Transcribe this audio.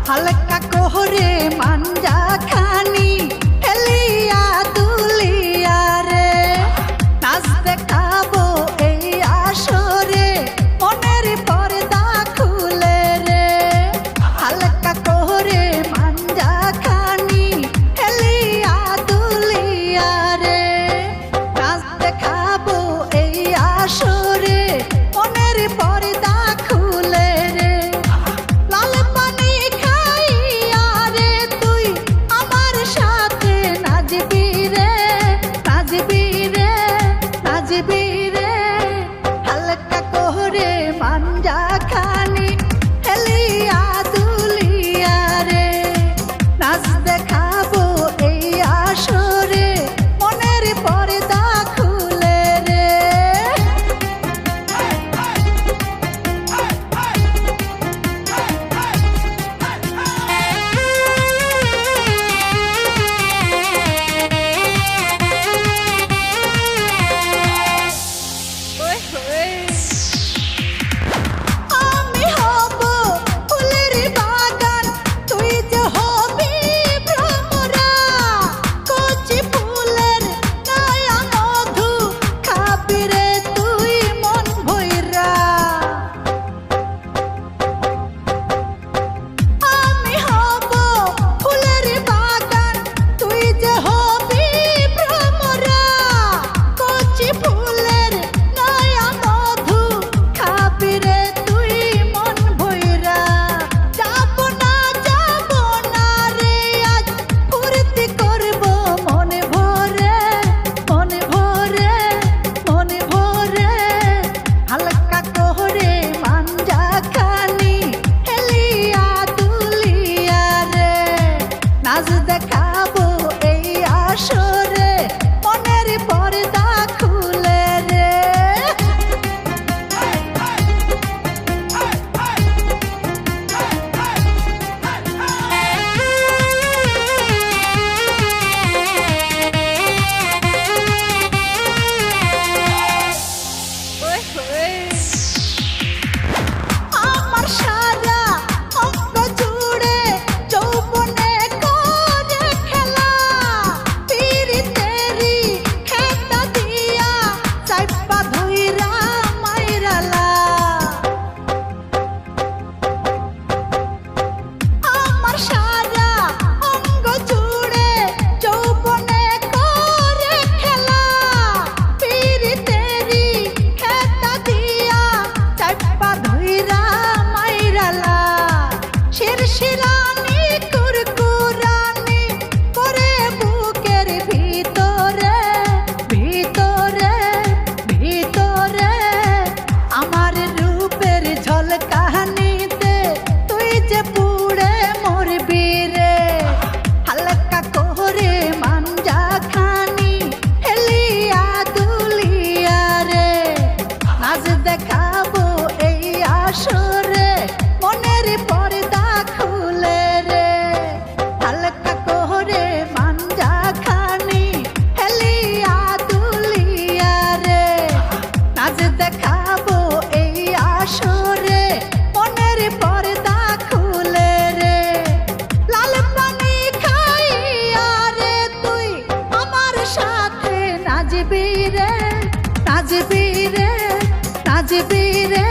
হালকা কোহরে মাঞ্জা খানি হেলিয়া দুলিয়া রে নাচ দেখাবো এই আসরে মনের পর্দা খুলে রে হালকা কোহরে মাঞ্জা খানি হেলিয়া দুলিয়া রে নাচ দেখাবো এই আসরে মনের পর্দা খুলে রে লাল পানি খাইয়া রে তুই আমার সাথে নাচবি রে নাচবি রে নাচবি রে হালকা কোহরে মাঞ্জা খানি হেলিয়া দুলিয়া রে নাচ দেখাবো এই আসরে মনের পর্দা খুলে রে আমি হব ফুলের বাগান তুই যে হবি ভ্রমরা কচি ফুলের নয়া মধু খাবি রে তুই মন ভইরা আমি হব ফুলের বাগান তুই যে হবি ভ্রমরা কচি ফুলের নয়া মধু খাবি রে তুই মন ভইরা যাব না রে আজ ফুর্তি করব মনে ভরে মনে ভরে মনে ভরে হালকা কোহরে মাঞ্জা খানি হেলিয়া দুলিয়া রে নাচ দেখাবো এই আসরে মনের পর্দা খুলে রে আমার সারা অঙ্গ জুড়ে যৌবনে করে খেলা পিরিতেরি খেতা দিয়া চাইপা ধইরা মাইরালা আমার সারা অঙ্গ জুড়ে যৌবনে করে খেলা পিরিতেরি খেতা দিয়া চাইপা ধইরা মাইরালা শিরশিরানি কুরকুরানি করে বুকের ভিতরে ভিতরে ভিতরে আমার রূপের ঝলকানিতে তুই যে পুড়ে মরবি রে হালকা কোহরে মাঞ্জা খানি হেলিয়া দুলিয়া রে নাচ দেখাবো এই আসরে মনের পর্দা খুলে রে হালকা কোহরে মাঞ্জা খানি হেলিয়া দুলিয়া রে নাচ দেখাবো এই আসরে মনের পর্দা খুলে রে লাল পানি খাইয়া রে তুই আমার সাথে নাচবি রে নাচবি রে নাচবি রে